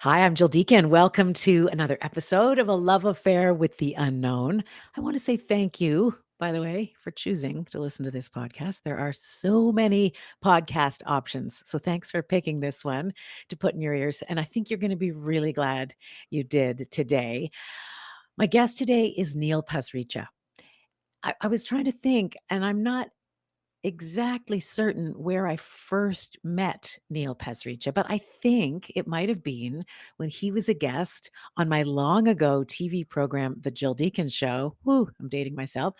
Hi, I'm Jill Deacon. Welcome to another episode of A Love Affair with the Unknown. I want to say thank you, by the way, for choosing to listen to this podcast. There are so many podcast options. So thanks for picking this one to put in your ears. And I think you're going to be really glad you did today. My guest today is Neil Pasricha. I was trying to think, and I'm not exactly certain where I first met Neil Pasricha, but I think it might have been when he was a guest on my long ago TV program, The Jill Deacon Show. Woo, I'm dating myself,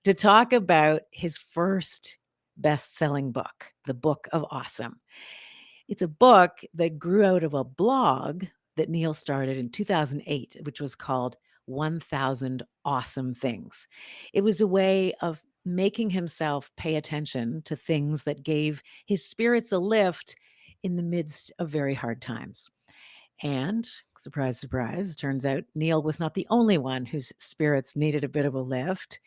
to talk about his first best selling book, The Book of Awesome. It's a book that grew out of a blog that Neil started in 2008, which was called 1000 Awesome Things. It was a way of making himself pay attention to things that gave his spirits a lift in the midst of very hard times. And surprise, surprise, turns out Neil was not the only one whose spirits needed a bit of a lift.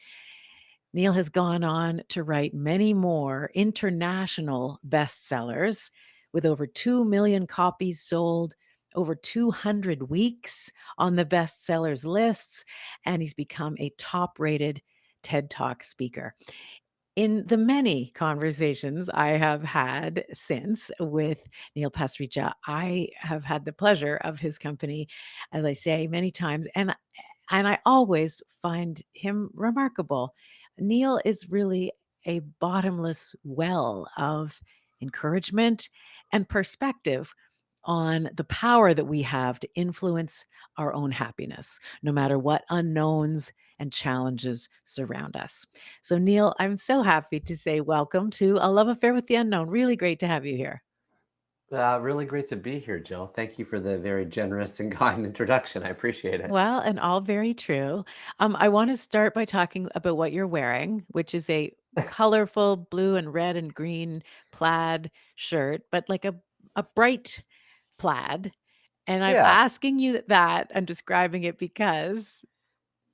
Neil has gone on to write many more international bestsellers with over 2 million copies sold, over 200 weeks on the bestsellers lists, and he's become a top rated TED Talk speaker. In the many conversations I have had since with Neil Pasricha, I have had the pleasure of his company, as I say many times, and I always find him remarkable. Neil is really a bottomless well of encouragement and perspective on the power that we have to influence our own happiness, no matter what unknowns and challenges surround us. So, Neil, I'm so happy to say welcome to A Love Affair with the Unknown. Really great to have you here. Really great to be here, Jill. Thank you for the very generous and kind introduction. I appreciate it. Well, and all very true. I want to start by talking about what you're wearing, which is a colorful blue and red and green plaid shirt, but like a bright plaid. And I'm Yeah. asking you that and describing it because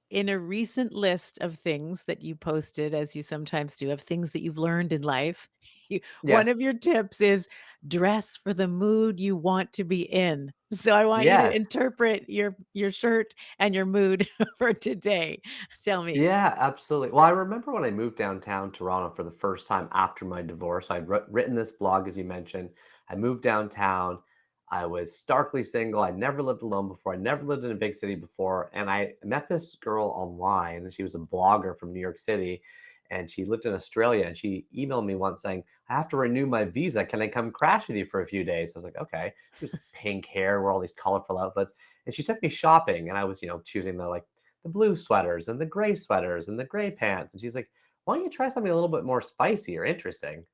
in a recent list of things that you posted, as you sometimes do, of things that you've learned in life, one Yes. of your tips is dress for the mood you want to be in. So I want you to Yes. interpret your shirt and your mood for today. Tell me. Yeah, absolutely. Well, I remember when I moved downtown Toronto for the first time after my divorce. I'd written this blog, as you mentioned. I moved downtown. I was starkly single. I'd never lived alone before. I'd never lived in a big city before. And I met this girl online. She was a blogger from New York City, and she lived in Australia. And she emailed me once saying, "I have to renew my visa. Can I come crash with you for a few days?" I was like, "Okay." She was like pink hair, wore all these colorful outfits. And she took me shopping. And I was, choosing the blue sweaters and the gray sweaters and the gray pants. And she's like, "Why don't you try something a little bit more spicy or interesting?"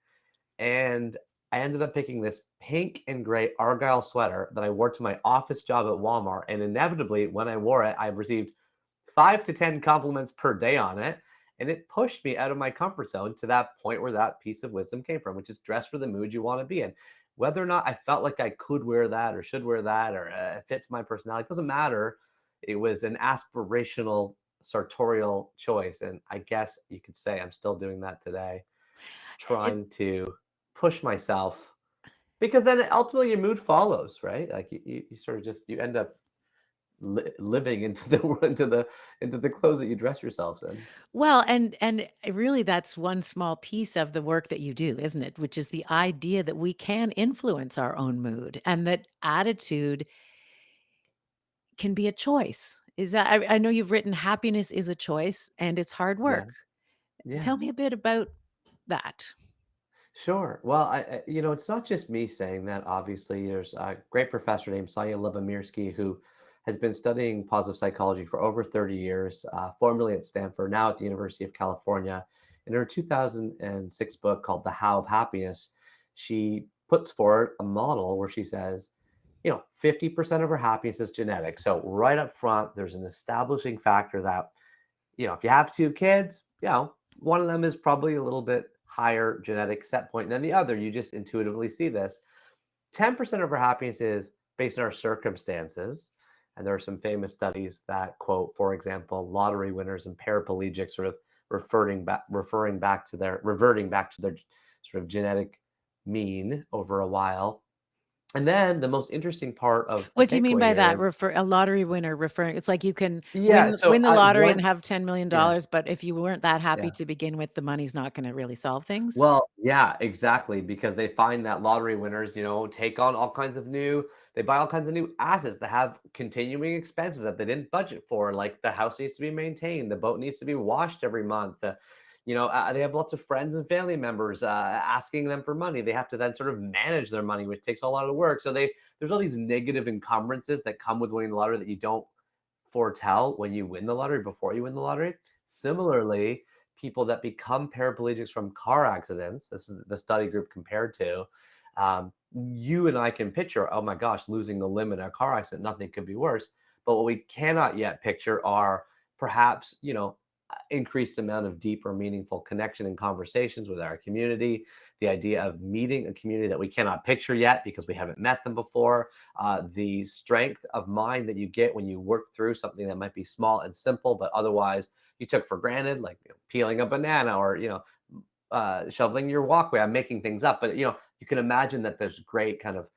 And I ended up picking this pink and gray Argyle sweater that I wore to my office job at Walmart. And inevitably, when I wore it, I received 5 to 10 compliments per day on it. And it pushed me out of my comfort zone to that point where that piece of wisdom came from, which is dress for the mood you want to be in. Whether or not I felt like I could wear that or should wear that or it fits my personality, it doesn't matter. It was an aspirational, sartorial choice. And I guess you could say I'm still doing that today, It, trying to push myself because then ultimately your mood follows, right? Like you sort of just you end up living into the into the clothes that you dress yourselves in. well, and really that's one small piece of the work that you do, isn't it? Which is the idea that we can influence our own mood and that attitude can be a choice. Is that I know you've written happiness is a choice and it's hard Yeah, work. yeah, Tell me a bit about that. sure. Well, it's not just me saying that. Obviously, there's a great professor named Sonia Lubomirsky who has been studying positive psychology for over 30 years, formerly at Stanford, now at the University of California. In her 2006 book called The How of Happiness, she puts forward a model where she says, 50% of our happiness is genetic. So right up front, there's an establishing factor that, if you have two kids, one of them is probably a little bit higher genetic set point than the other. You just intuitively see this. 10% of our happiness is based on our circumstances. And there are some famous studies that quote, for example, lottery winners and paraplegics sort of reverting back to their sort of genetic mean over a while. And then the most interesting part of the What do you mean takeaway by here that? is, Refer a lottery winner referring it's like you can yeah, win so the I lottery and one have $10 yeah, million, but if you weren't that happy yeah. to begin with, the money's not gonna really solve things? Well, yeah, exactly, because they find that lottery winners, take on all kinds of they buy all kinds of new assets that have continuing expenses that they didn't budget for, like the house needs to be maintained, the boat needs to be washed every month. They have lots of friends and family members asking them for money. They have to then sort of manage their money, which takes a lot of work. So there's all these negative encumbrances that come with winning the lottery that you don't foretell when you win the lottery before you win the lottery. Similarly, people that become paraplegics from car accidents, this is the study group compared to, you and I can picture, oh my gosh, losing the limb in a car accident, nothing could be worse. But what we cannot yet picture are perhaps, increased amount of deep or meaningful connection and conversations with our community, the idea of meeting a community that we cannot picture yet because we haven't met them before, the strength of mind that you get when you work through something that might be small and simple, but otherwise you took for granted, like peeling a banana or shoveling your walkway. I'm making things up, but you can imagine that there's great kind of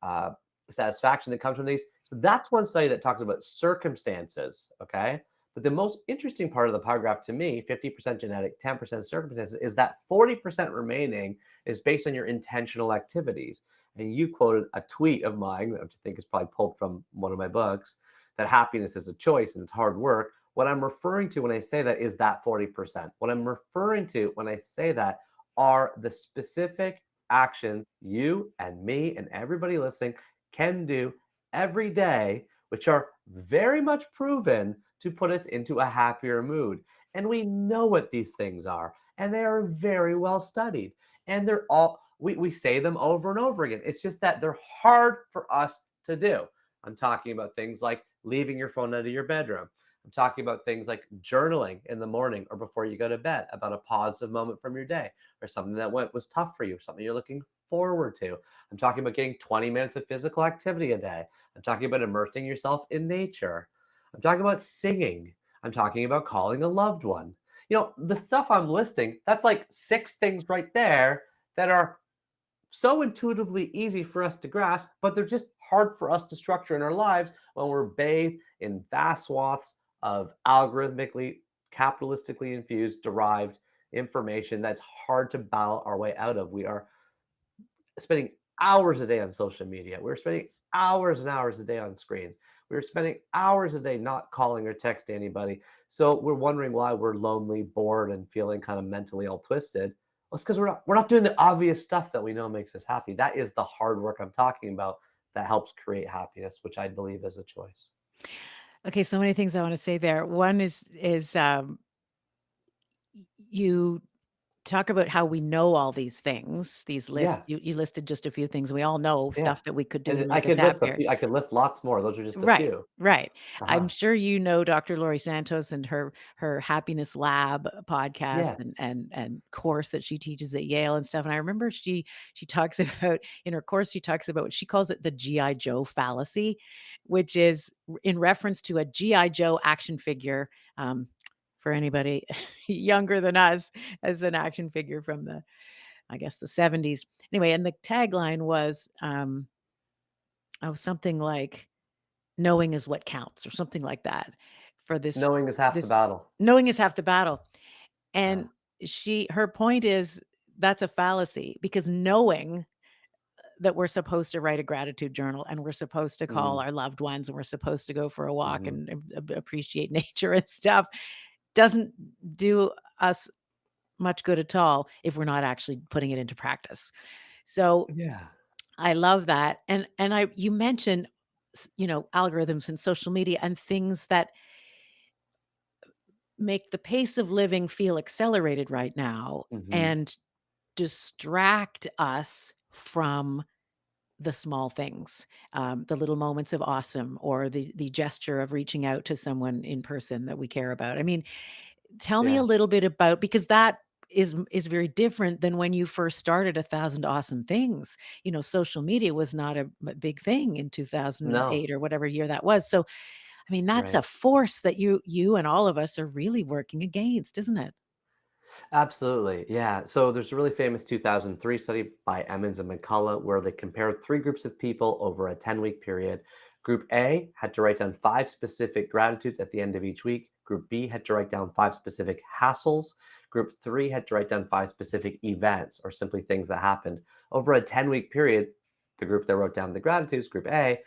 uh, satisfaction that comes from these. So that's one study that talks about circumstances. Okay. But the most interesting part of the paragraph to me, 50% genetic, 10% circumstances, is that 40% remaining is based on your intentional activities. And you quoted a tweet of mine, which I think is probably pulled from one of my books, that happiness is a choice and it's hard work. What I'm referring to when I say that is that 40%. What I'm referring to when I say that are the specific actions you and me and everybody listening can do every day, which are very much proven to put us into a happier mood. And we know what these things are, and they are very well studied. And we say them over and over again. It's just that they're hard for us to do. I'm talking about things like leaving your phone out of your bedroom. I'm talking about things like journaling in the morning or before you go to bed about a positive moment from your day or something that was tough for you, something you're looking forward to. I'm talking about getting 20 minutes of physical activity a day. I'm talking about immersing yourself in nature. I'm talking about singing. I'm talking about calling a loved one. The stuff I'm listing, that's like six things right there that are so intuitively easy for us to grasp, but they're just hard for us to structure in our lives when we're bathed in vast swaths of algorithmically, capitalistically infused, derived information that's hard to battle our way out of. We are spending hours a day on social media. We're spending hours and hours a day on screens. We're spending hours a day not calling or texting anybody. So we're wondering why we're lonely, bored, and feeling kind of mentally all twisted. Well, it's because we're not doing the obvious stuff that we know makes us happy. That is the hard work I'm talking about that helps create happiness, which I believe is a choice. Okay, so many things I wanna say there. One is, you talk about how we know all these things, these lists. Yeah, You listed just a few things. We all know yeah. stuff that we could do to And I make us could list a happier. few. I could list lots more. Those are just a Right, few. right. I'm Uh-huh. sure you know Dr. Laurie Santos and her Happiness Lab podcast Yes. and course that she teaches at Yale and stuff. And I remember she talks about in her course, she talks about she calls it the GI Joe fallacy, which is in reference to a GI Joe action figure. For anybody younger than us, as an action figure from the, I guess, the 70s. Anyway, and the tagline was something like knowing is what counts or something like that for Knowing is half the this battle. knowing is half the battle. Uh, And her point is that's a fallacy because knowing that we're supposed to write a gratitude journal and we're supposed to call mm, our loved ones and we're supposed to go for a walk mhm. and appreciate nature and stuff doesn't do us much good at all if we're not actually putting it into practice. So Yeah. I love that. And I you mentioned algorithms and social media and things that make the pace of living feel accelerated right now Mhm. and distract us from the small things, the little moments of awesome or the gesture of reaching out to someone in person that we care about. I mean, tell me a Yeah. little bit about because that is very different than when you first started 1,000 awesome things. Social media was not a big thing in No. 2008 or whatever year that was. So, I mean, that's a Right. force that you and all of us are really working against, isn't it? Absolutely. Yeah. So there's a really famous 2003 study by Emmons and McCullough where they compared three groups of people over a 10-week period. Group A had to write down five specific gratitudes at the end of each week. Group B had to write down five specific hassles. Group three had to write down five specific events or simply things that happened. Over a 10-week period, the group that wrote down the gratitudes, Group A,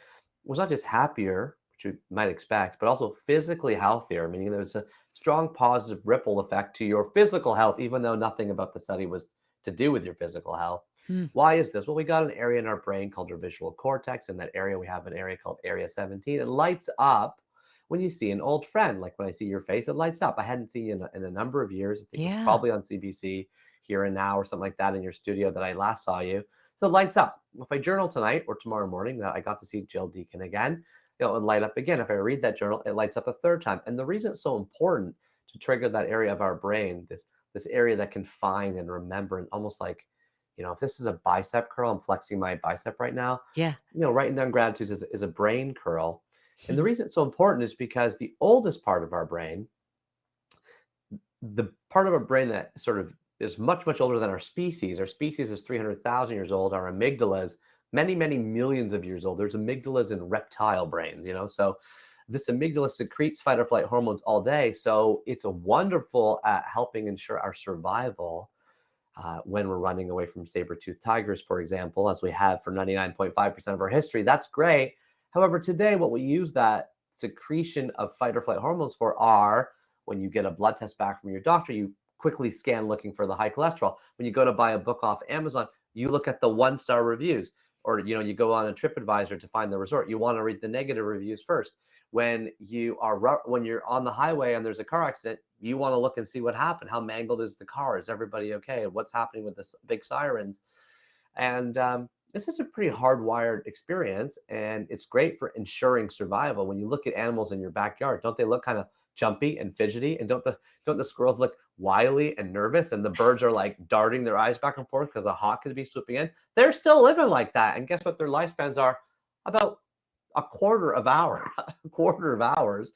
was not just happier, which you might expect, but also physically healthier, meaning there was a strong positive ripple effect to your physical health, even though nothing about the study was to do with your physical health. Hmm. Why is this? Well, we got an area in our brain called our visual cortex. In that area, we have an area called Area 17. It lights up when you see an old friend. Like when I see your face, it lights up. I hadn't seen you in a number of years. I think it was Yeah. probably on CBC Here and Now or something like that in your studio that I last saw you. So it lights up. If I journal tonight or tomorrow morning that I got to see Jill Deacon again, it'll light up again. If I read that journal, it lights up a third time. And the reason it's so important to trigger that area of our brain, this area that can find and remember, and almost like, if this is a bicep curl, I'm flexing my bicep right now. Yeah. Writing down gratitudes is a brain curl. And the reason it's so important is because the oldest part of our brain, the part of our brain that sort of is much, much older than our species is 300,000 years old. Our amygdala is many, many millions of years old. There's amygdalas in reptile brains. So this amygdala secretes fight or flight hormones all day. So it's a wonderful at helping ensure our survival when we're running away from saber-toothed tigers, for example, as we have for 99.5% of our history. That's great. However, today, what we use that secretion of fight or flight hormones for are when you get a blood test back from your doctor, you quickly scan looking for the high cholesterol. When you go to buy a book off Amazon, you look at the one-star reviews, or you go on a TripAdvisor to find the resort. You want to read the negative reviews first. When you're on the highway and there's a car accident, you want to look and see what happened. How mangled is the car? Is everybody okay? What's happening with the big sirens? And this is a pretty hardwired experience, and it's great for ensuring survival. When you look at animals in your backyard, don't they look kind of jumpy and fidgety? And don't the squirrels look wily and nervous? And the birds are like darting their eyes back and forth because a hawk could be swooping in. They're still living like that, and guess what? Their lifespans are about a quarter of hour, a quarter of hours.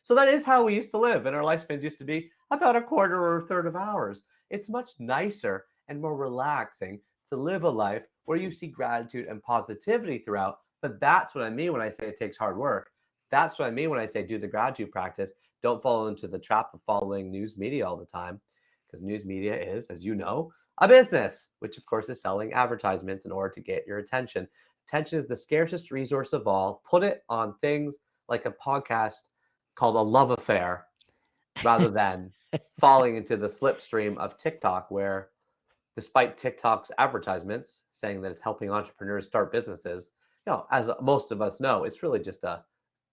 So that is how we used to live, and our lifespans used to be about a quarter or a third of hours. It's much nicer and more relaxing to live a life where you see gratitude and positivity throughout. But that's what I mean when I say it takes hard work. That's what I mean when I say do the gratitude practice. Don't fall into the trap of following news media all the time, because news media is, as you know, a business, which of course is selling advertisements in order to get your attention. Attention is the scarcest resource of all. Put it on things like a podcast called A Love Affair rather than falling into the slipstream of TikTok, where despite TikTok's advertisements saying that it's helping entrepreneurs start businesses, as most of us know, it's really just a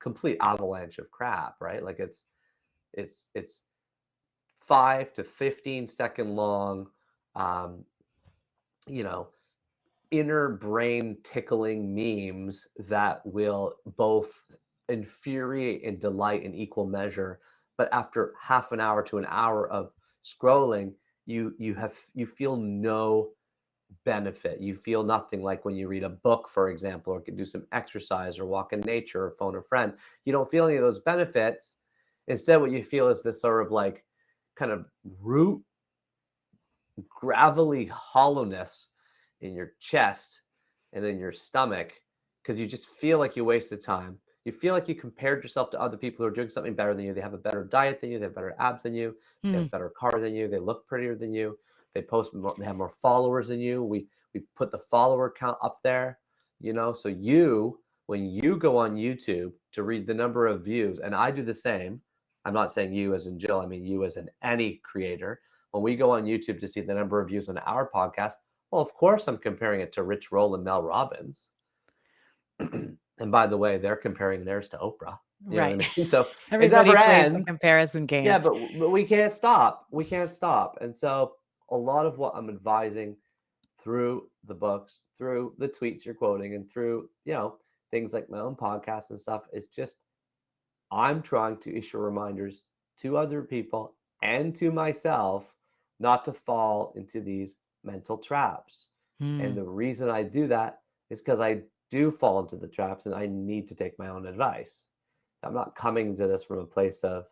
complete avalanche of crap, right? Like it's 5 to 15 second long, um, you know, inner brain tickling memes that will both infuriate and delight in equal measure. But after half an hour to an hour of scrolling, you feel no benefit. You feel nothing like when you read a book, for example, or can do some exercise or walk in nature or phone a friend. You don't feel any of those benefits. Instead, what you feel is this sort of like kind of root gravelly hollowness in your chest and in your stomach, because you just feel like you wasted time. You feel like you compared yourself to other people who are doing something better than you. They have a better diet than you. They have better abs than you. They have Hmm. a better car than you. They look prettier than you. They post more. They have more followers than you. We put the follower count up there. So when you go on YouTube to read the number of views, and I do the same. I'm not saying you as in Jill. I mean you as in any creator. When we go on YouTube to see the number of views on our podcast, well, of course, I'm comparing it to Rich Roll and Mel Robbins. And by the way, they're comparing theirs to Oprah. You know what Right. I mean? So it Everybody never plays the ends. comparison Yeah, game. but we can't stop. We can't stop. And so a lot of what I'm advising through the books, through the tweets you're quoting, and through, things like my own podcasts and stuff is just I'm trying to issue reminders to other people and to myself not to fall into these mental traps. And Hmm. the reason I do that is because I do fall into the traps and I need to take my own advice. I'm not coming to this from a place of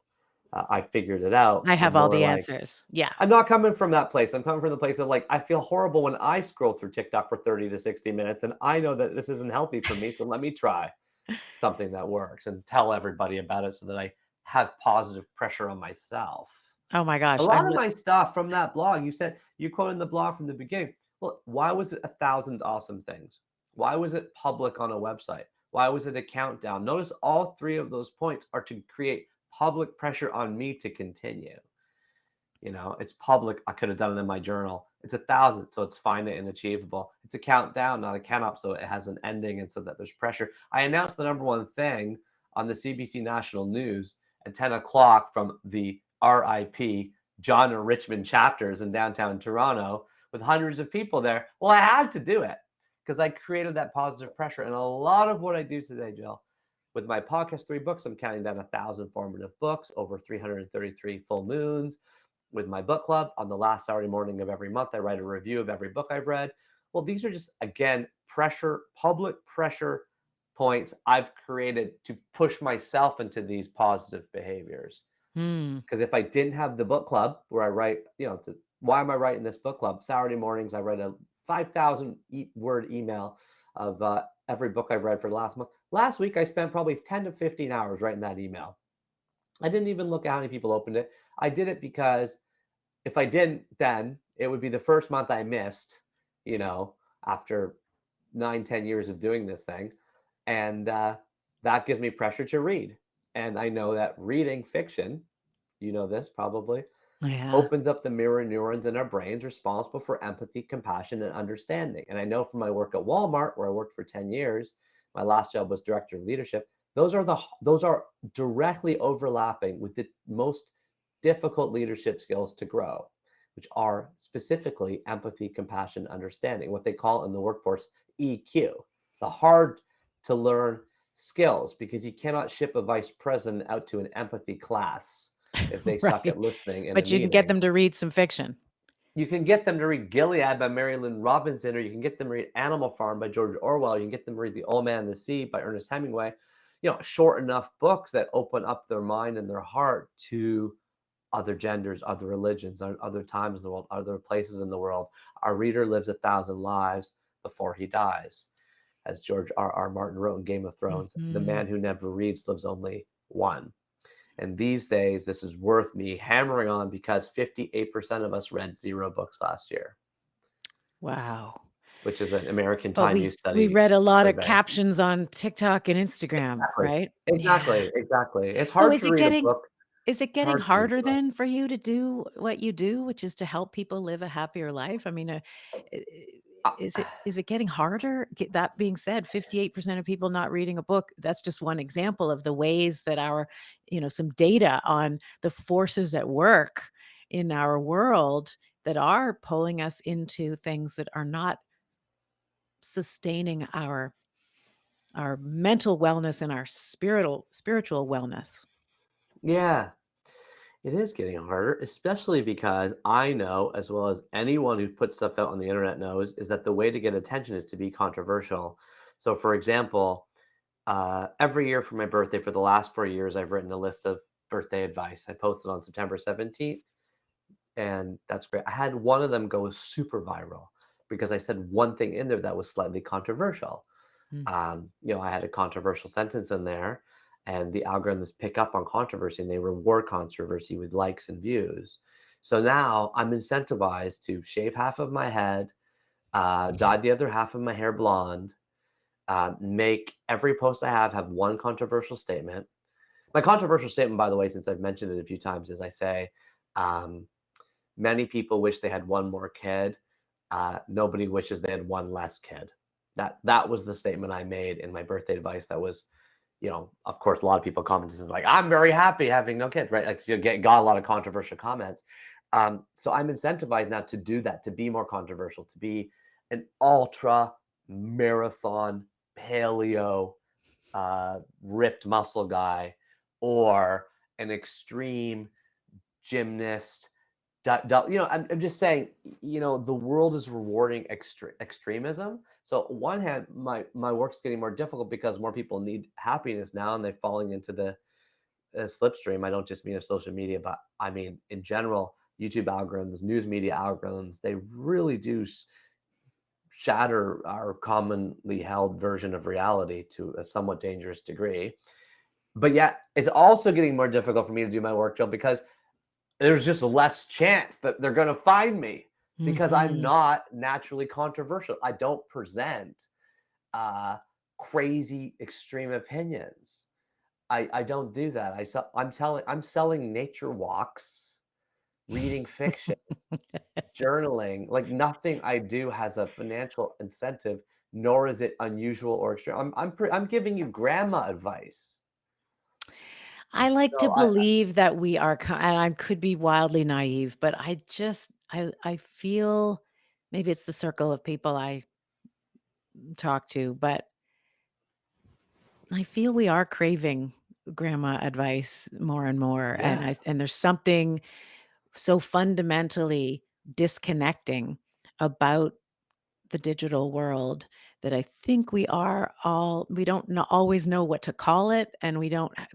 I figured it out. I I'm have all more the like, answers. Yeah. I'm not coming from that place. I'm coming from the place of like, I feel horrible when I scroll through TikTok for 30 to 60 minutes, and I know that this isn't healthy for me. So let me try something that works and tell everybody about it so that I have positive pressure on myself. Oh my A gosh, lot of my stuff from that blog, you said you quoted the blog from the beginning. Well, why was it 1,000 awesome things? Why was it public on a website? Why was it a countdown? Notice all three of those points are to create public pressure on me to continue. It's public. I could have done it in my journal. It's 1,000, so it's finite and achievable. It's a countdown, not a count up, so it has an ending, and so that there's pressure. I announced the number one thing on the CBC National News at 10 o'clock from the RIP John and Richmond chapters in downtown Toronto with hundreds of people there. Well, I had to do it because I created that positive pressure. And a lot of what I do today, Jill, with my podcast, 3 books, I'm counting down 1,000 formative books, over 333 full moons. With my book club, on the last Saturday morning of every month, I write a review of every book I've read. Well, these are just, again, public pressure points I've created to push myself into these positive behaviors. Hmm. Because if I didn't have the book club where I write, why am I writing this book club? Saturday mornings, I write a 5,000 word email of every book I've read for the last month. Last week, I spent probably 10 to 15 hours writing that email. I didn't even look at how many people opened it. I did it because if I didn't, then it would be the first month I missed, after 9, 10 years of doing this thing. And that gives me pressure to read. And I know that reading fiction, this probably, Yeah. opens up the mirror neurons in our brains responsible for empathy, compassion, and understanding. And I know from my work at Walmart, where I worked for 10 years, my last job was director of leadership. Those are directly overlapping with the most difficult leadership skills to grow, which are specifically empathy, compassion, understanding, what they call in the workforce EQ, the hard to learn skills, because you cannot ship a vice president out to an empathy class if they suck Right. at listening in a But you can get meeting. them to read some fiction. You can get them to read Gilead by Mary Lynn Robinson, or you can get them to read Animal Farm by George Orwell. You can get them to read The Old Man and the Sea by Ernest Hemingway. Short enough books that open up their mind and their heart to other genders, other religions, other times in the world, other places in the world. Our reader lives 1,000 lives before he dies. As George R. Martin wrote in Game of Thrones, the Mhm. man who never reads lives only one. And these days, this is worth me hammering on because 58% of us read 0 books last year, Wow. which is an American But Time Use we Study read a lot of survey. captions on TikTok and Instagram, Exactly. right? Yeah. Exactly. It's So hard to read a book. is it It's getting hard to read harder a book. then for you to do what you do, which is to help people live a happier life? I mean, I Uh, is it getting harder? That being said, 58% of people not reading a book, that's just one example of the ways that some data on the forces at work in our world that are pulling us into things that are not sustaining our mental wellness and our spiritual wellness. yeah, it is getting harder, especially because I know, as well as anyone who puts stuff out on the internet knows, is that the way to get attention is to be controversial. So, for example, every year for my birthday for the last 4 years, I've written a list of birthday advice. I posted on September 17th, and that's great. I had one of them go super viral because I said one thing in there that was slightly controversial. Mm. I had a controversial sentence in there, and the algorithms pick up on controversy and they reward controversy with likes and views. So now I'm incentivized to shave half of my head, dye the other half of my hair blonde, make every post I have one controversial statement. My controversial statement, by the way, since I've mentioned it a few times, is I say, um, many people wish they had one more kid. Nobody wishes they had one less kid. That was the statement I made in my birthday advice. That was, of course, a lot of people commented like, "I'm very happy having no kids," right? Like got a lot of controversial comments. So I'm incentivized now to do that, to be more controversial, to be an ultra marathon paleo ripped muscle guy, or an extreme gymnast. I'm just saying, the world is rewarding extremism. So on one hand, my work's getting more difficult because more people need happiness now, and they're falling into the a slipstream. I don't just mean of social media, but I mean in general, YouTube algorithms, news media algorithms, they really do shatter our commonly held version of reality to a somewhat dangerous degree. But yet, it's also getting more difficult for me to do my work, Jill, because there's just less chance that they're going to find me because I'm Mhm. not naturally controversial. I don't present uh, crazy extreme opinions. I don't do that. I'm selling nature walks, reading fiction, journaling. Like nothing I do has a financial incentive, nor is it unusual or extreme. I'm giving you grandma advice. I like to So believe that we are and I could be wildly naive, but I feel maybe it's the circle of people I talk to, but I feel we are craving grandma advice more and more, and yeah. there's something so fundamentally disconnecting about the digital world that I think we don't always know what to call it, and we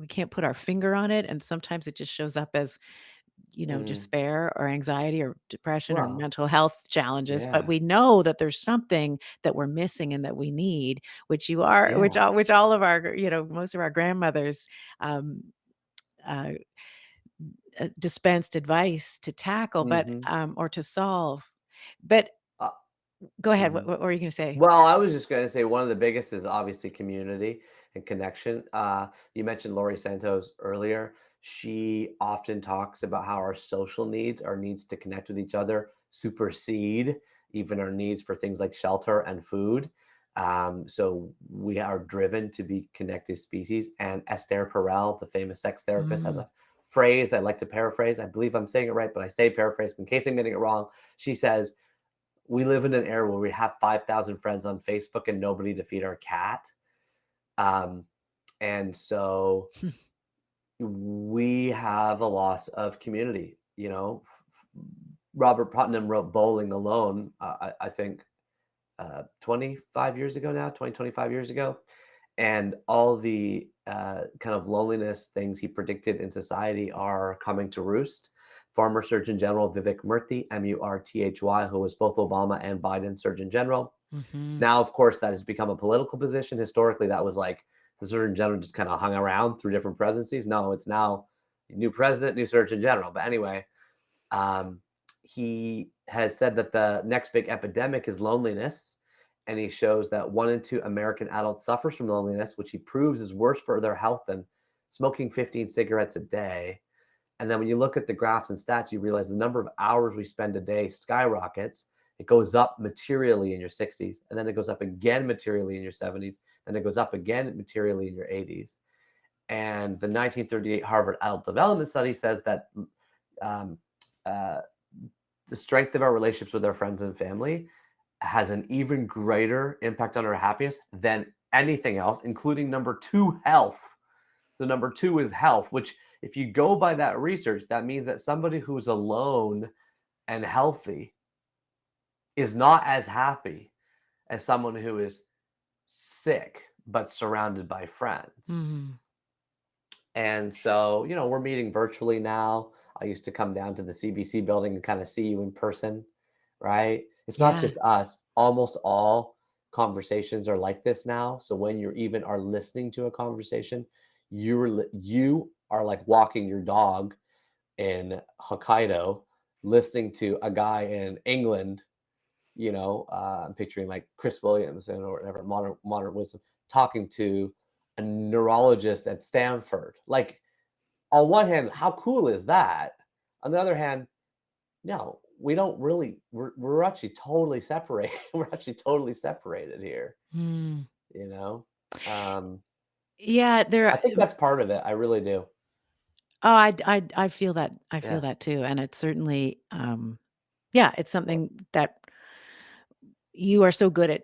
can't put our finger on it, and sometimes it just shows up as, Mm, despair or anxiety or depression or well, mental health challenges, but yeah. we know that there's something that we're missing and that we need, Yeah. which all of our, most of our grandmothers, um, uh, dispensed advice to tackle, but, Mhm. or to solve. But Uh, go ahead. mhm. What were you gonna say? Well, I was just gonna say one of the biggest is obviously community and connection. You mentioned Laurie Santos earlier. She often talks about how our social needs, our needs to connect with each other, supersede even our needs for things like shelter and food. So we are driven to be connective species. And Esther Perel, the famous sex therapist, has Mm, a phrase that I like to paraphrase. I believe I'm saying it right, but I say paraphrase in case I'm getting it wrong. She says, we live in an era where we have 5,000 friends on Facebook and nobody to feed our cat. Um, and so we have a loss of community. Robert Putnam wrote Bowling Alone, I think 25 years ago now, 20, 25 years ago. And all the kind of loneliness things he predicted in society are coming to roost. Former Surgeon General Vivek Murthy, Murthy, who was both Obama and Biden Surgeon General. mhm. Now, of course, that has become a political position. Historically, that was like the Surgeon General just kind of hung around through different presidencies. No, it's now new president, new Surgeon General. But anyway, um, he has said that the next big epidemic is loneliness. And he shows that 1 in 2 American adults suffers from loneliness, which he proves is worse for their health than smoking 15 cigarettes a day. And then when you look at the graphs and stats, you realize the number of hours we spend a day skyrockets. It goes up materially in your 60s, and then it goes up again materially in your 70s, and it goes up again materially in your 80s. And the 1938 Harvard Adult Development Study says that um, uh, the strength of our relationships with our friends and family has an even greater impact on our happiness than anything else, including number two, health. So number two is health, which if you go by that research, that means that somebody who's alone and healthy is not as happy as someone who is sick but surrounded by friends. Mhm. And so, we're meeting virtually now. I used to come down to the CBC building and kind of see you in person, right? It's not Yeah. just us. Almost all conversations are like this now. So when you're even are listening to a conversation, you are like walking your dog in Hokkaido, listening to a guy in England. I'm picturing like Chris Williams or whatever, modern wisdom, talking to a neurologist at Stanford. Like, on one hand, how cool is that? On the other hand, no, we don't really. We're actually totally separated. We're actually totally separated here. Mm. You know, um, Yeah, I think that's part of it. I really do. oh, I feel that. I feel Yeah. that too, and it's certainly, yeah, it's something that you are so good at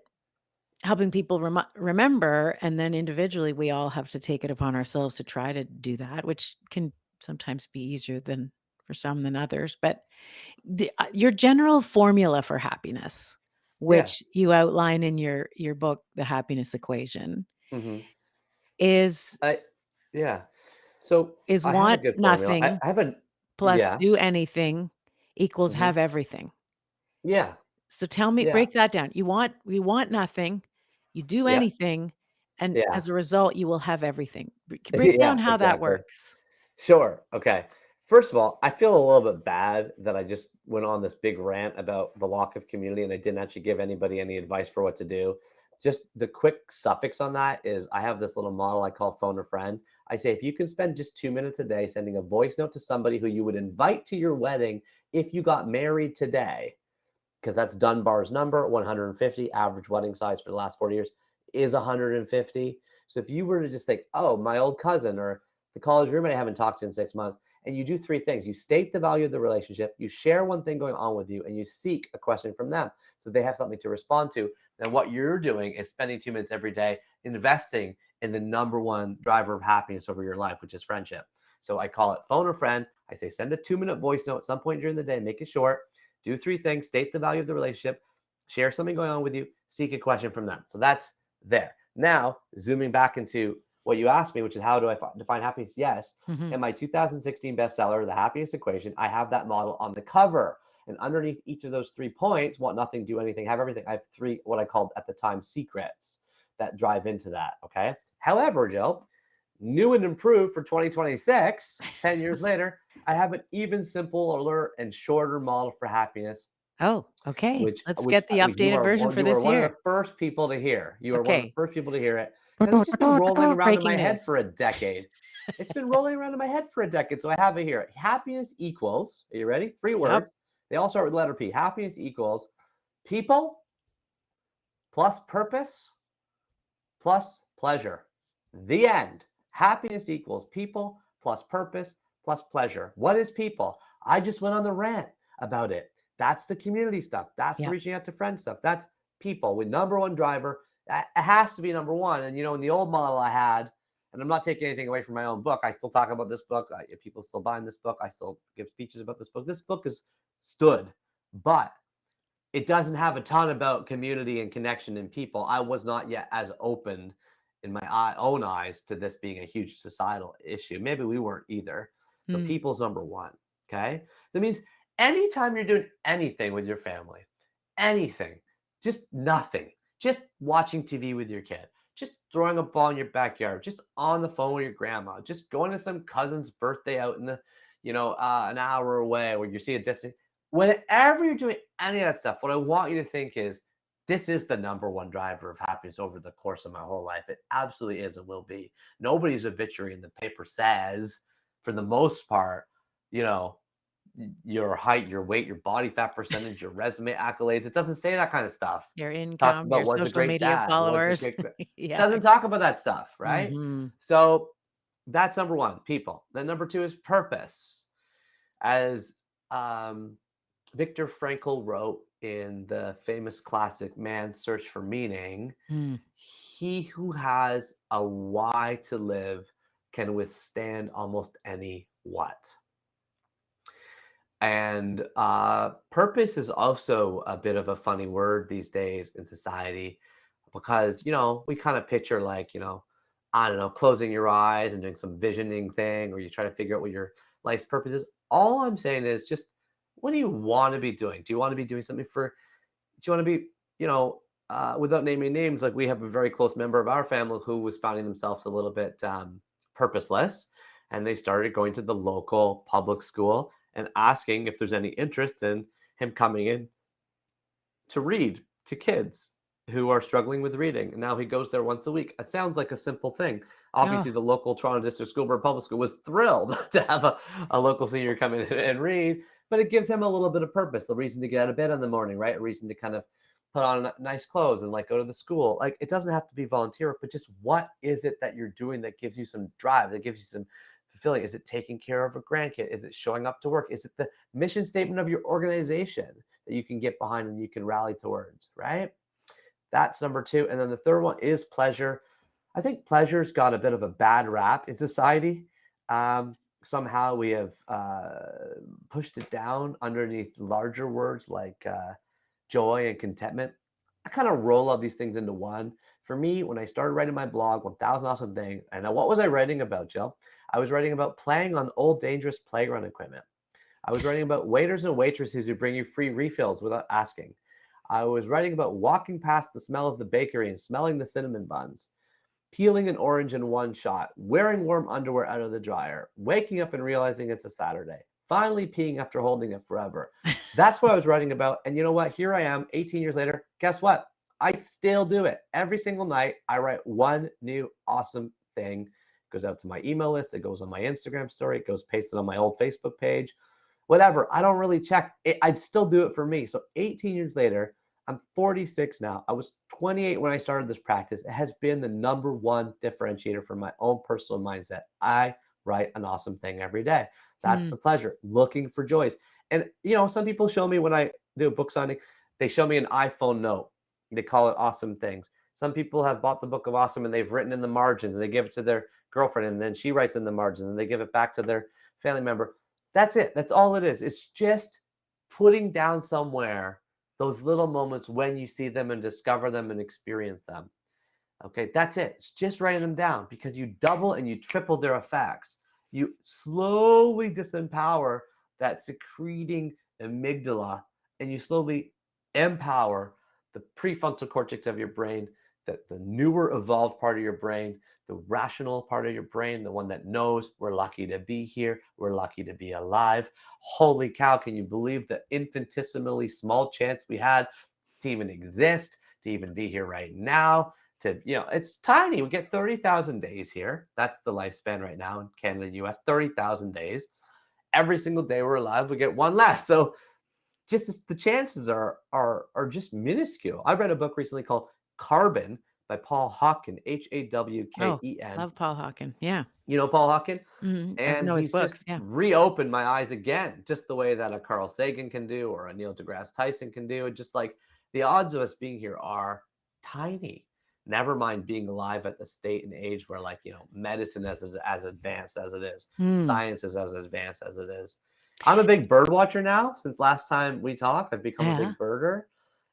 helping people remember, and then individually, we all have to take it upon ourselves to try to do that, which can sometimes be easier than for some than others. But your general formula for happiness, Yeah. which you outline in your book, The Happiness Equation, hmm is I. Yeah. So is I have a want good formula. I, nothing I have a plus yeah. do anything equals Hmm. have everything. Yeah. So tell me, Yeah. break that down. You want nothing, you do Yeah. anything, and Yeah. as a result, you will have everything. Break down Yeah. how that Exactly. works. Sure. Okay. First of all, I feel a little bit bad that I just went on this big rant about the lock of community and I didn't actually give anybody any advice for what to do. Just the quick suffix on that is I have this little model I call phone a friend. I say if you can spend just 2 minutes a day sending a voice note to somebody who you would invite to your wedding if you got married today, because that's Dunbar's number, 150. Average wedding size for the last 40 years is 150. So if you were to just think, oh, my old cousin or the college roommate I haven't talked to in 6 months, and you do three things: you state the value of the relationship, you share one thing going on with you, and you seek a question from them so they have something to respond to. Then what you're doing is spending 2 minutes every day investing in the number one driver of happiness over your life, which is friendship. So I call it phone a friend. I say send a 2 minute voice note at some point during the day, make it short, do three things: state the value of the relationship, share something going on with you, seek a question from them. So that's there. Now, zooming back into what you asked me, which is how do I define happiness? Yes. Mhm. In my 2016 bestseller, The Happiness Equation, I have that model on the cover. And underneath each of those 3 points, want nothing, do anything, have everything, I have three, what I called at the time, secrets that drive into that. Okay. However, Jill, new and improved for 2026, 10 years later, I have an even simpler and shorter model for happiness, Oh, okay. which Let's which get the you updated are version one for you are this one of year. the first people to hear. You are one of the Okay. first people to hear it because it's just been rolling around in my Breaking head news. for a decade. It's been rolling around in my head for a decade, so I have it here. Happiness equals, are you ready? Three Yep. words. They all start with the letter P. Happiness equals people plus purpose plus pleasure. The end. Happiness equals people plus purpose plus pleasure. What is people? I just went on the rant about it. That's the community stuff. That's the Yep. reaching out to friends stuff. That's people with number one driver. It has to be number one. And, in the old model I had, and I'm not taking anything away from my own book. I still talk about this book. People still buying this book. I still give speeches about this book. This book is stood, but it doesn't have a ton about community and connection and people. I was not yet as open in my own eyes to this being a huge societal issue. Maybe we weren't either. So Mm. people's number one. Okay. So it means anytime you're doing anything with your family, anything, just nothing, just watching TV with your kid, just throwing a ball in your backyard, just on the phone with your grandma, just going to some cousin's birthday out in an hour away where you see a distant. Whenever you're doing any of that stuff, what I want you to think is this is the number one driver of happiness over the course of my whole life. It absolutely is and will be. Nobody's obituary in the paper says, for the most part, you know, your height, your weight, your body fat percentage, your resume accolades. It doesn't say that kind of stuff. Your It talks income, about your was a social great media dad, was a followers. great. Yeah. Doesn't talk about that stuff, right? Mhm. So that's number one, people. Then number two is purpose. As um, Viktor Frankl wrote in the famous classic Man's Search for Meaning, Mm. he who has a why to live can withstand almost any what. And purpose is also a bit of a funny word these days in society because, we kind of picture like, I don't know, closing your eyes and doing some visioning thing, or you try to figure out what your life's purpose is. All I'm saying is just, what do you want to be doing? Do you want to be doing something do you want to be, without naming names, like we have a very close member of our family who was finding themselves a little bit purposeless. And they started going to the local public school and asking if there's any interest in him coming in to read to kids who are struggling with reading. And now he goes there once a week. It sounds like a simple thing. Oh, Obviously, the local Toronto District School Board Public School was thrilled to have a local senior come in and read, but it gives him a little bit of purpose, a reason to get out of bed in the morning, right? A reason to kind of put on nice clothes and like go to the school. Like it doesn't have to be volunteer, but just what is it that you're doing that gives you some drive, that gives you some fulfilling? Is it taking care of a grandkid? Is it showing up to work? Is it the mission statement of your organization that you can get behind and you can rally towards, right? That's number two. And then the third one is pleasure. I think pleasure's got a bit of a bad rap in society. Somehow we have pushed it down underneath larger words like joy and contentment. I kind of roll all these things into one. For me, when I started writing my blog, 1000 Awesome Things, and what was I writing about, Jill? I was writing about playing on old dangerous playground equipment. I was writing about waiters and waitresses who bring you free refills without asking. I was writing about walking past the smell of the bakery and smelling the cinnamon buns, peeling an orange in one shot, wearing warm underwear out of the dryer, waking up and realizing it's a Saturday, finally peeing after holding it forever. That's what I was writing about. And you know what? Here I am 18 years later. Guess what? I still do it. Every single night, I write one new awesome thing. It goes out to my email list. It goes on my Instagram story. It goes pasted on my old Facebook page. Whatever. I don't really check. I'd still do it for me. So 18 years later, I'm 46 now. I was 28 when I started this practice. It has been the number one differentiator for my own personal mindset. I write an awesome thing every day. That's Hmm. the pleasure, looking for joys. And, some people show me when I do a book signing, they show me an iPhone note. They call it awesome things. Some people have bought the book of awesome and they've written in the margins and they give it to their girlfriend and then she writes in the margins and they give it back to their family member. That's it. That's all it is. It's just putting down somewhere those little moments when you see them and discover them and experience them. Okay, that's it. It's just writing them down because you double and you triple their effect. You slowly disempower that secreting amygdala and you slowly empower the prefrontal cortex of your brain, that the newer evolved part of your brain, the rational part of your brain, the one that knows we're lucky to be here, we're lucky to be alive. Holy cow, can you believe the infinitesimally small chance we had to even exist, to even be here right now? It's tiny. We get 30,000 days here. That's the lifespan right now in Canada and US, 30,000 days. Every single day we're alive, we get one less. So the chances are just minuscule. I read a book recently called Carbon by Paul Hawken, Oh, Hawken. love Paul Hawken. Yeah. You know Paul Hawken? I And know his he's books. just Yeah. reopened my eyes again, just the way that a Carl Sagan can do or a Neil deGrasse Tyson can do. Just like the odds of us being here are tiny. Never mind being alive at the state and age where, like, medicine is as advanced as it is, Hmm. science is as advanced as it is. I'm a big bird watcher now. Since last time we talked, I've become a Yeah. big birder.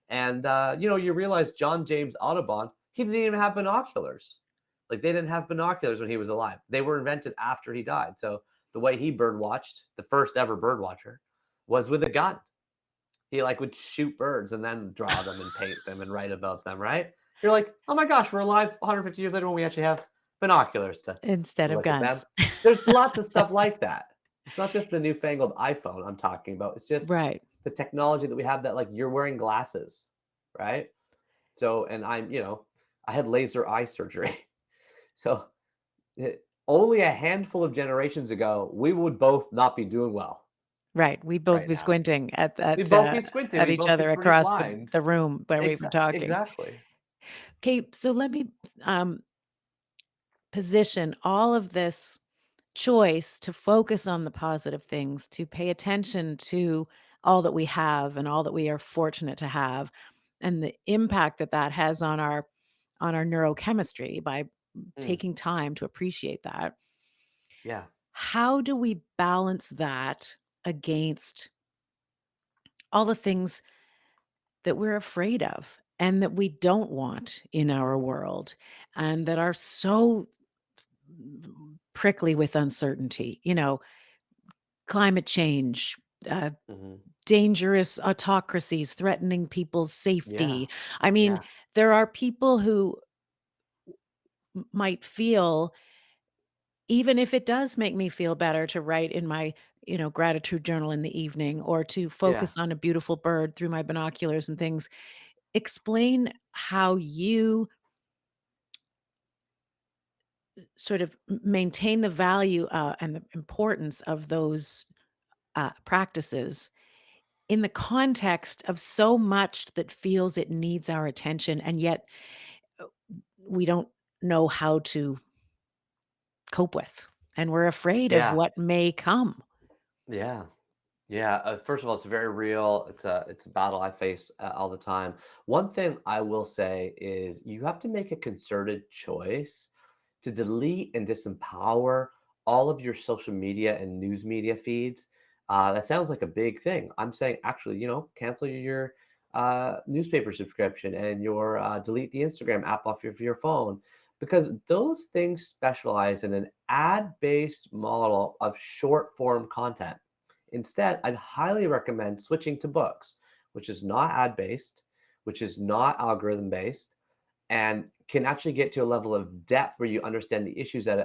And you realize John James Audubon, he didn't even have binoculars. Like, they didn't have binoculars when he was alive. They were invented after he died. So the way he bird watched, the first ever bird watcher, was with a gun. He like would shoot birds and then draw them and paint them and write about them, right? You're like, oh my gosh, we're alive 150 years later when we actually have binoculars to Instead of look at them. guns. There's lots of stuff like that. It's not just the newfangled iPhone I'm talking about. It's just Right. the technology that we have, that, like, you're wearing glasses, right? So, and I had laser eye surgery. So only a handful of generations ago, we would both not be doing well Right. We'd both right be now. squinting We'd both be squinting. at We'd each both be other pretty across blind. the room when we were talking. Exactly. Okay, so let me, um, position all of this choice to focus on the positive things, to pay attention to all that we have and all that we are fortunate to have, and the impact that that has on our neurochemistry by Mm, taking time to appreciate that. yeah. How do we balance that against all the things that we're afraid of and that we don't want in our world and that are so prickly with uncertainty? Climate change, uh, Hmm. dangerous autocracies threatening people's Yeah. safety. I mean, Yeah. there are people who might feel, even if it does make me feel better to write in my, gratitude journal in the evening or to Yeah. focus on a beautiful bird through my binoculars and things. Explain how you sort of maintain the value and the importance of those practices in the context of so much that feels it needs our attention, and yet uh, we don't know how to cope with, and we're afraid of Yeah. what may come. Yeah. Yeah. First of all, it's very real. It's a battle I face all the time. One thing I will say is you have to make a concerted choice to delete and disempower all of your social media and news media feeds. That sounds like a big thing. I'm saying, actually, cancel your newspaper subscription and your delete the Instagram app off your phone, because those things specialize in an ad based model of short form content. Instead, I'd highly recommend switching to books, which is not ad based, which is not algorithm based, and can actually get to a level of depth where you understand the issues at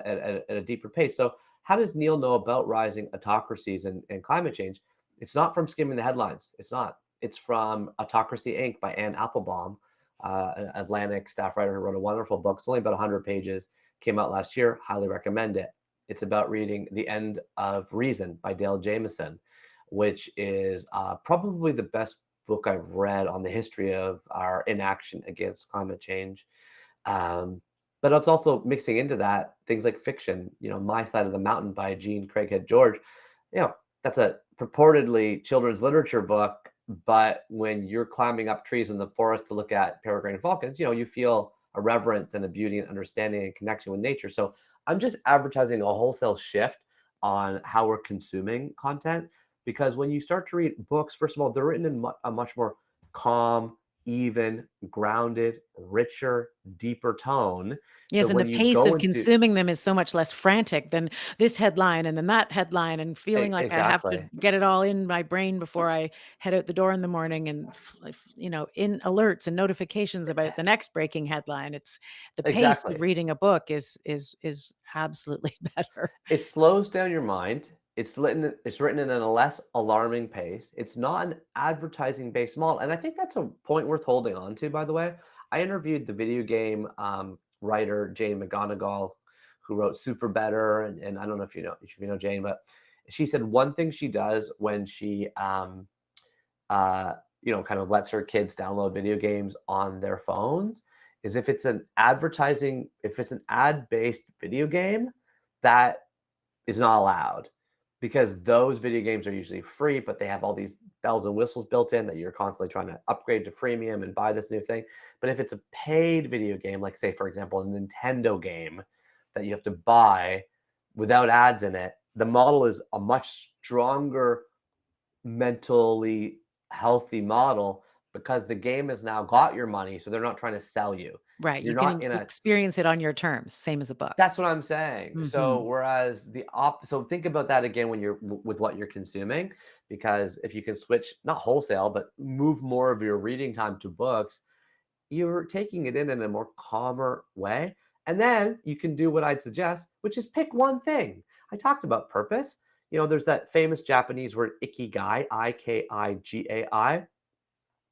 a deeper pace. So, how does Neil know about rising autocracies and climate change? It's not from skimming the headlines. It's not. It's from Autocracy Inc. by Anne Applebaum, an Atlantic staff writer who wrote a wonderful book. It's only about 100 pages, came out last year. Highly recommend it. It's about reading The End of Reason by Dale Jameson, which is probably the best book I've read on the history of our inaction against climate change. Um, but it's also mixing into that things like fiction, My Side of the Mountain by Jean Craighead George. That's a purportedly children's literature book, but when you're climbing up trees in the forest to look at peregrine falcons, you feel a reverence and a beauty and understanding and connection with nature. So I'm just advertising a wholesale shift on how we're consuming content, because when you start to read books, first of all, they're written in a much more calm, even, grounded, richer, deeper tone. So Yes, and the when you pace go of into consuming them is so much less frantic than this headline and then that headline, and feeling like I have to exactly, get it all in my brain before I head out the door in the morning, and in alerts and notifications about the next breaking headline. It's the pace of exactly. reading a book is absolutely better. It slows down your mind. It's written in a less alarming pace. It's not an advertising-based model, and I think that's a point worth holding on to, by the way. I interviewed the video game, writer Jane McGonigal, who wrote Super Better, and I don't know if you know Jane, but she said one thing she does when she, kind of lets her kids download video games on their phones is if it's an ad-based video game, that is not allowed, because those video games are usually free, but they have all these bells and whistles built in that you're constantly trying to upgrade to freemium and buy this new thing. But if it's a paid video game, like say, for example, a Nintendo game that you have to buy without ads in it, the model is a much stronger, mentally healthy model, because the game has now got your money. So they're not trying to sell you. Right, You're you can not in a experience it on your terms, same as a book. That's what I'm saying. So Mhm. whereas so think about that again when you're with what you're consuming, because if you can switch, not wholesale, but move more of your reading time to books, you're taking it in a more calmer way. And then you can do what I'd suggest, which is pick one thing. I talked about purpose. There's that famous Japanese word ikigai, Ikigai,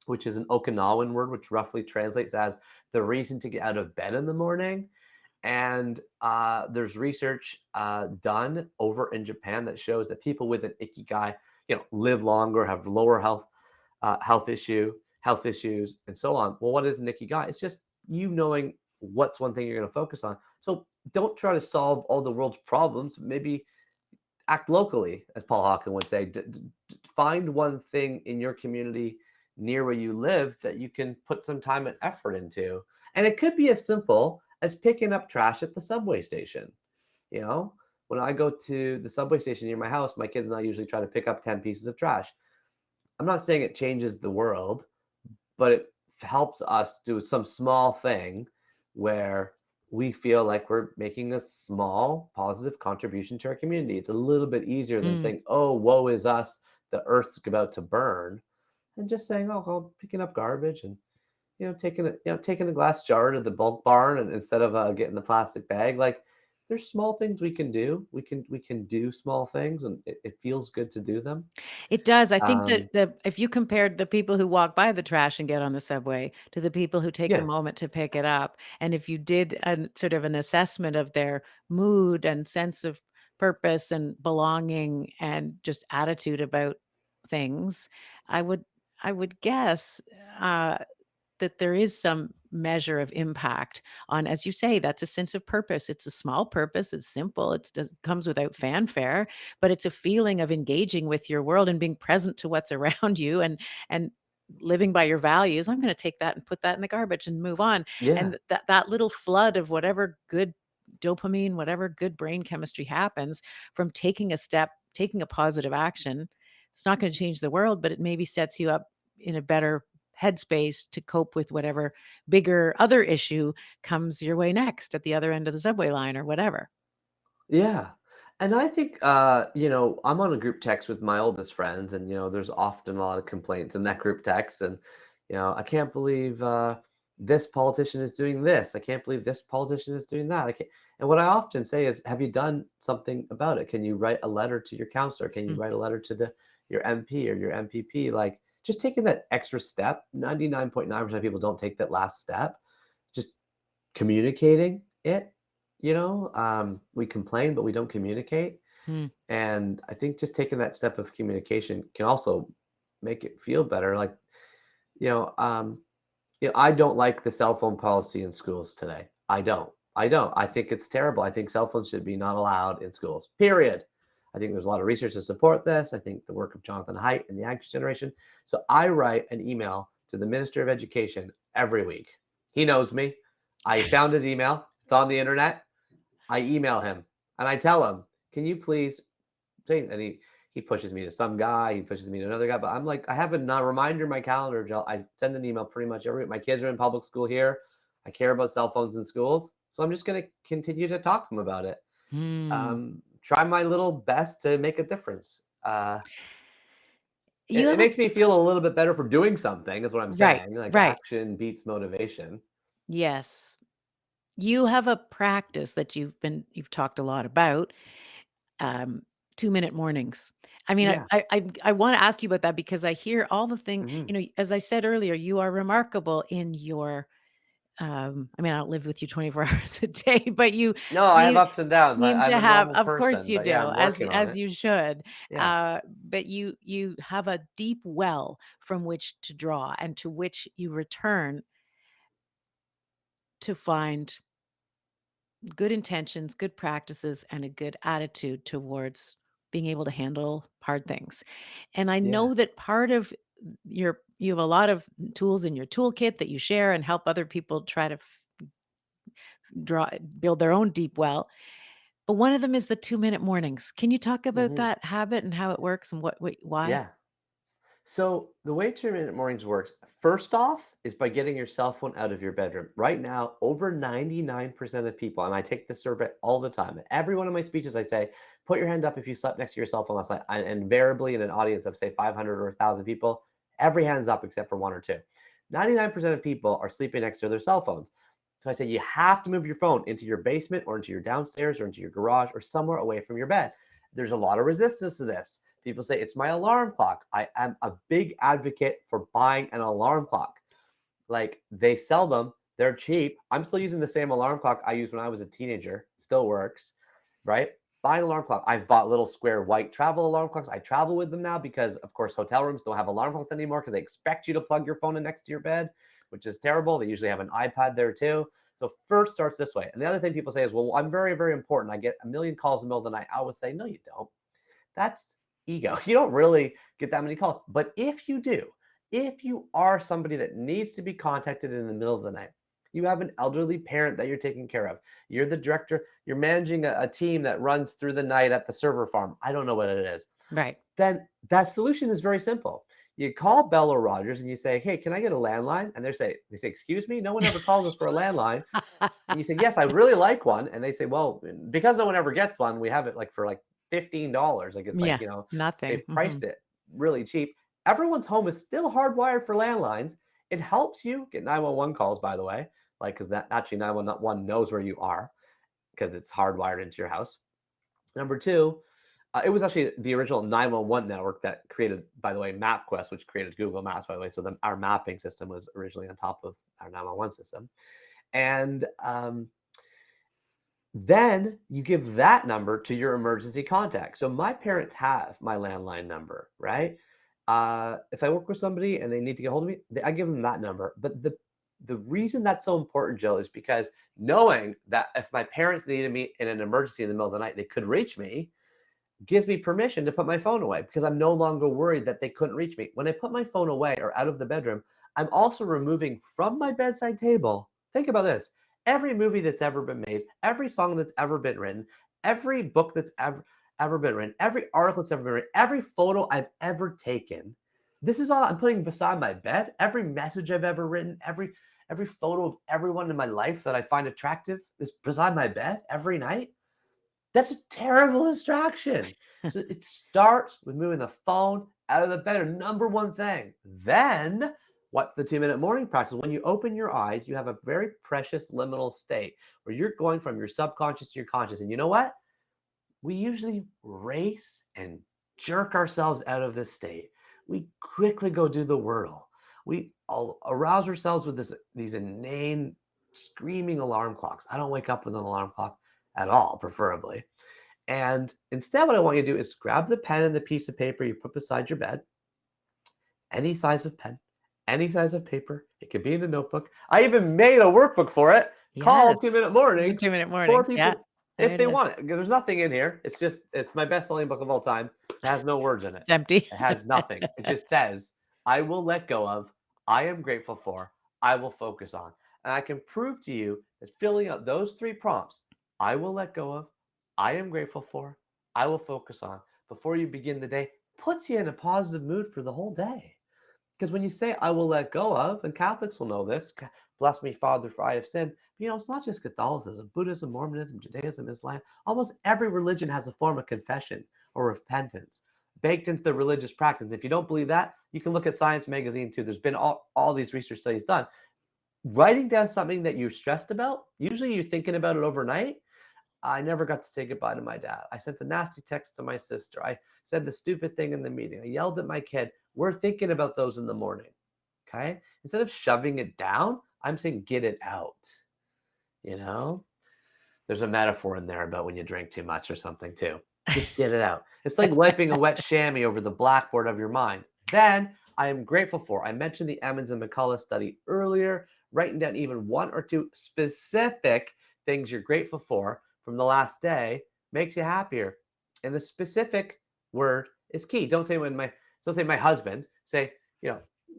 which is an Okinawan word, which roughly translates as the reason to get out of bed in the morning. And there's research done over in Japan that shows that people with an ikigai, live longer, have lower health issues, and so on. Well, what is an ikigai? It's just you knowing what's one thing you're going to focus on. So don't try to solve all the world's problems. Maybe act locally, as Paul Hawken would say. Find one thing in your community near where you live that you can put some time and effort into. And it could be as simple as picking up trash at the subway station. You know, when I go to the subway station near my house, my kids and I usually try to pick up 10 pieces of trash. I'm not saying it changes the world, but it helps us do some small thing where we feel like we're making a small positive contribution to our community. It's a little bit easier than Mm. saying, "Oh, woe is us, the earth's about to burn," and just saying, "Oh, well, picking up garbage and taking a glass jar to the bulk barn, and instead of getting the plastic bag." Like, there's small things we can do. We can do small things, and it feels good to do them. It does. I think that Um, the if you compared the people who walk by the trash and get on the subway to the people who take a yeah, moment to pick it up, and if you did an sort of an assessment of their mood and sense of purpose and belonging and just attitude about things, I would I would guess, uh that there is some measure of impact on, as you say, that's a sense of purpose. It's a small purpose. It's simple. It comes without fanfare, but it's a feeling of engaging with your world and being present to what's around you, and living by your values. I'm going to take that and put that in the garbage and move on. yeah, And that little flood of whatever good dopamine, whatever good brain chemistry happens from taking a step, taking a positive action. It's not going to change the world, but it maybe sets you up in a better headspace to cope with whatever bigger other issue comes your way next at the other end of the subway line or whatever. Yeah. And I think, I'm on a group text with my oldest friends, and, there's often a lot of complaints in that group text. And, I can't believe this politician is doing this. I can't believe this politician is doing that. I can't. And what I often say is, have you done something about it? Can you write a letter to your counselor? Can you Mm, write a letter to your MP or your MPP? Like, just taking that extra step. 99.9% of people don't take that last step. Just communicating it, we complain, but we don't communicate. mm, And I think just taking that step of communication can also make it feel better. Like, you know, um, I don't like the cell phone policy in schools today. I don't. I don't. I think it's terrible. I think cell phones should be not allowed in schools, period. I think there's a lot of research to support this. I think the work of Jonathan Haidt and the Anxious Generation. So I write an email to the Minister of Education every week. He knows me. I found his email. It's on the internet. I email him and I tell him, can you please say, and he pushes me to some guy, he pushes me to another guy, but I'm like, I have a reminder in my calendar, Jill. I send an email pretty much every week. My kids are in public school here. I care about cell phones in schools. So I'm just going to continue to talk to them about it. mm. Try my little best to make a difference. You It have a makes me feel a little bit better for doing something, is what I'm right, saying. Like, right. action beats motivation. Yes. You have a practice that you've talked a lot about, um, 2-minute mornings. I mean, Yeah. I wanna ask you about that because I hear all the thing Hmm. as I said earlier, you are remarkable in your, I mean, I don't live with you 24 hours a day, but you No, I have seem ups and downs. seem I'm to a have normal of course person, you but yeah, do, I'm working on as it. you should, Yeah. but you have a deep well from which to draw and to which you return to find good intentions, good practices, and a good attitude towards being able to handle hard things. And I Yeah. know that part of you have a lot of tools in your toolkit that you share and help other people try to draw build their own deep well. But one of them is the 2-minute mornings. Can you talk about Hmm. that habit and how it works and why? Yeah. So the way 2-minute mornings works, first off, is by getting your cell phone out of your bedroom. Right now, over 99% of people, and I take this survey all the time. In every one of my speeches, I say, put your hand up if you slept next to your cell phone last night. And invariably, in an audience of say 500 or 1,000 people, every hand's up except for one or two. 99% of people are sleeping next to their cell phones. So I say you have to move your phone into your basement or into your downstairs or into your garage or somewhere away from your bed. There's a lot of resistance to this. People say it's my alarm clock. I am a big advocate for buying an alarm clock. Like, they sell them, they're cheap. I'm still using the same alarm clock I used when I was a teenager. Still works, right? Buy an alarm clock. I've bought little square white travel alarm clocks. I travel with them now because, of course, hotel rooms don't have alarm clocks anymore because they expect you to plug your phone in next to your bed, which is terrible. They usually have an iPad there too. So first starts this way. And the other thing people say is, well, I'm very, very important. I get a million calls in the middle of the night. I always say, no, you don't. That's ego. You don't really get that many calls. But if you do, if you are somebody that needs to be contacted in the middle of the night, you have an elderly parent that you're taking care of, you're the director, you're managing a team that runs through the night at the server farm. I don't know what it is. Right. Then that solution is very simple. You call Bell or Rogers and you say, hey, can I get a landline? And they say, excuse me, no one ever calls us for a landline. And you say, yes, I really like one. And they say, well, because no one ever gets one, we have it like for like $15. Like, it's like, Yeah, nothing. they've priced it really cheap. Everyone's home is still hardwired for landlines. It helps you get 911 calls, by the way, like, because that actually 911 knows where you are because it's hardwired into your house. Number two, it was actually the original 911 network that created, by the way, MapQuest, which created Google Maps, by the way. So our mapping system was originally on top of our 911 system. And then you give that number to your emergency contact. So my parents have my landline number, right? If I work with somebody and they need to get hold of me, I give them that number. But the reason that's so important, Jill, is because knowing that if my parents needed me in an emergency in the middle of the night, they could reach me, gives me permission to put my phone away because I'm no longer worried that they couldn't reach me. When I put my phone away or out of the bedroom, I'm also removing from my bedside table. Think about this. Every movie that's ever been made, every song that's ever been written, every book that's ever been written, every article that's ever been written, every photo I've ever taken This is all I'm putting beside my bed. Every message I've ever written, every photo of everyone in my life that I find attractive is beside my bed every night. That's a terrible distraction. So it starts with moving the phone out of the bed, number one thing. Then, what's the 2-minute morning practice? When you open your eyes, you have a very precious liminal state where you're going from your subconscious to your conscious. And you know what? We usually race and jerk ourselves out of this state. We quickly go do the whirl. We all arouse ourselves with these inane screaming alarm clocks. I don't wake up with an alarm clock at all, preferably. And instead, what I want you to do is grab the pen and the piece of paper you put beside your bed, any size of pen, any size of paper. It could be in a notebook. I even made a workbook for it Yes. called 2-Minute The Morning 2-minute for mornings. Yeah. people There if it they is. want it. Because there's nothing in here. It's my best-selling book of all time. It has no words in it. It's empty. It has nothing. It just says, I will let go of, I am grateful for, I will focus on. And I can prove to you that filling out those 3 prompts, I will let go of, I am grateful for, I will focus on, before you begin the day, puts you in a positive mood for the whole day. Because when you say, I will let go of, and Catholics will know this, bless me, Father, for I have sinned. It's not just Catholicism, Buddhism, Mormonism, Judaism, Islam. Almost every religion has a form of confession or repentance baked into the religious practice. If you don't believe that, you can look at Science Magazine too. There's been all these research studies done. Writing down something that you're stressed about, usually you're thinking about it overnight. I never got to say goodbye to my dad. I sent a nasty text to my sister. I said the stupid thing in the meeting. I yelled at my kid. We're thinking about those in the morning. Okay. Instead of shoving it down, I'm saying get it out. You know, there's a metaphor in there about when you drink too much or something too. Just get it out. It's like wiping a wet chamois over the blackboard of your mind. Then I am grateful for. I mentioned the Emmons and McCullough study earlier, writing down even 1 or 2 specific things you're grateful for from the last day makes you happier. And the specific word is key. Don't say my husband. Say,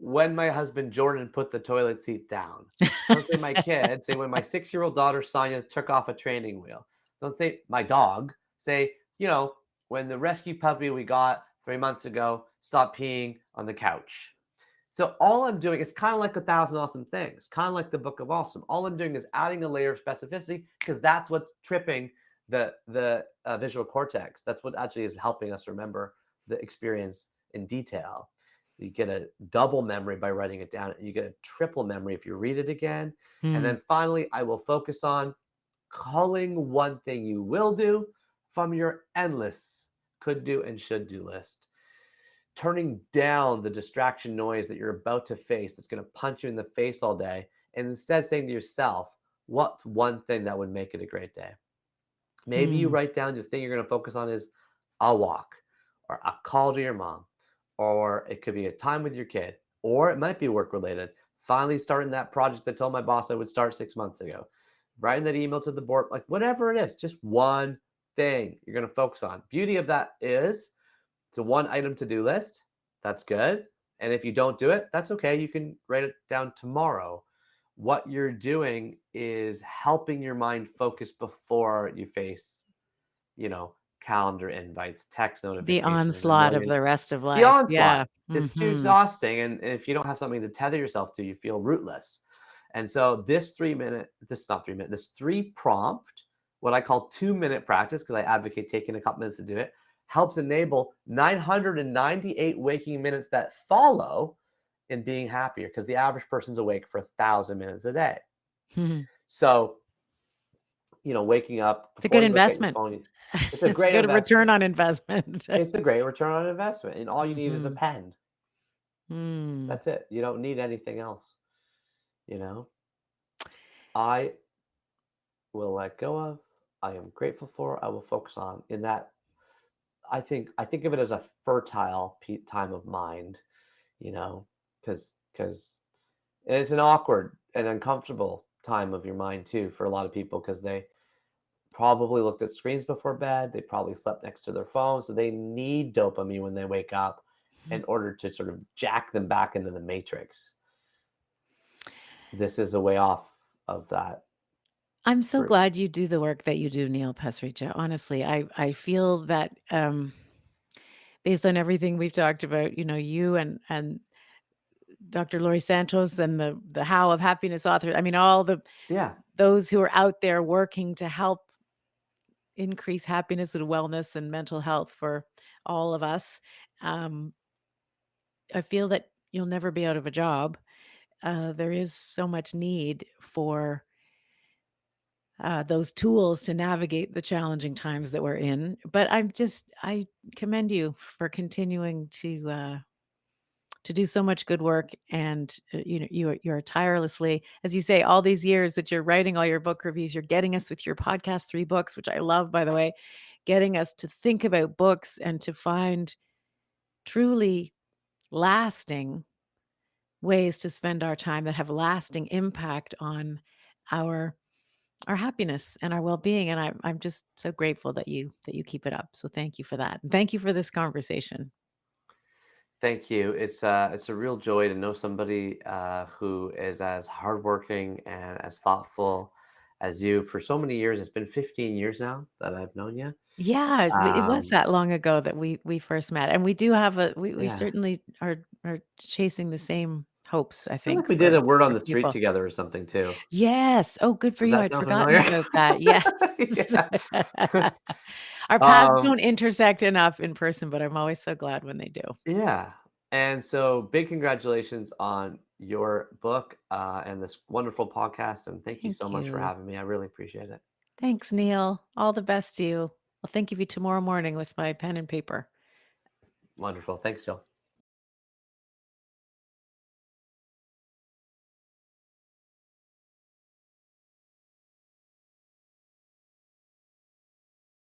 when my husband Jordan put the toilet seat down. Don't say my kid. Say when my 6-year-old daughter Sonia took off a training wheel. Don't say my dog. Say, when the rescue puppy we got 3 months ago stopped peeing on the couch. So all I'm doing, it's kind of like 1,000 awesome things, kind of like the Book of Awesome. All I'm doing is adding a layer of specificity because that's what's tripping the visual cortex. That's what actually is helping us remember the experience in detail. You get a double memory by writing it down, and you get a triple memory if you read it again. And then finally, I will focus on culling one thing you will do from your endless could do and should do list. Turning down the distraction noise that you're about to face that's going to punch you in the face all day, and instead saying to yourself, what's one thing that would make it a great day? Maybe you write down the thing you're going to focus on is a walk or a call to your mom, or it could be a time with your kid, or it might be work related. Finally starting that project I told my boss I would start 6 months ago, writing that email to the board, like whatever it is, just one thing you're going to focus on. Beauty of that is it's a 1-item to-do list. That's good. And if you don't do it, that's okay. You can write it down tomorrow. What you're doing is helping your mind focus before you face, calendar invites, text The notifications, and a onslaught of million. the rest of The life. onslaught Yeah. is too exhausting. And if you don't have something to tether yourself to, you feel rootless. And so this 3 prompt, what I call 2-minute practice, because I advocate taking a couple minutes to do it, helps enable 998 waking minutes that follow in being happier, because the average person's awake for 1,000 minutes a day. So, waking up It's a before good you look at your investment. phone, it's a It's a great good return investment. on investment. It's a great return on investment. And all you need is a Mhm. pen. Mm. That's it. You don't need anything else. You know, I will let go of, I am grateful for, I will focus on. In that, I think of it as a fertile time of mind, because and it's an awkward and uncomfortable time of your mind too for a lot of people, because they probably looked at screens before bed, they probably slept next to their phone, so they need dopamine when they wake up in order to sort of jack them back into the matrix. This is a way off of that. I'm so For glad you do the work that you do, Neil Pasricha. Honestly, I feel that based on everything we've talked about, you and Dr. Laurie Santos and the How of Happiness author. I mean, all Yeah. those who are out there working to help increase happiness and wellness and mental health for all of us. Um, I feel that you'll never be out of a job. There is so much need for those tools to navigate the challenging times that we're in. But I commend you for continuing to do so much good work, and you're tirelessly, as you say, all these years that you're writing all your book reviews, you're getting us with your podcast, 3 books, which I love, by the way, getting us to think about books and to find truly lasting ways to spend our time that have lasting impact on our our happiness and our well-being. And I'm just so grateful that you keep it up. So thank you for that. And thank you for this conversation. Thank you. It's a real joy to know somebody who is as hardworking and as thoughtful as you for so many years. It's been 15 years now that I've known you. Yeah, it was Um, that long ago that we first met, and we do have we yeah, certainly are chasing the same hopes, I I feel think, like we did for a word on the street people. together or something too. Yes. Oh, good for Does you. that I'd sound forgotten familiar? about that. Yes. Yeah. Our paths um, don't intersect enough in person, but I'm always so glad when they do. yeah. And so, big congratulations on your book and this wonderful podcast. And thank you so Thank much for you. having me. I really appreciate it. Thanks, Neil. All the best to you. I'll think of you tomorrow morning with my pen and paper. Wonderful. Thanks, Jill.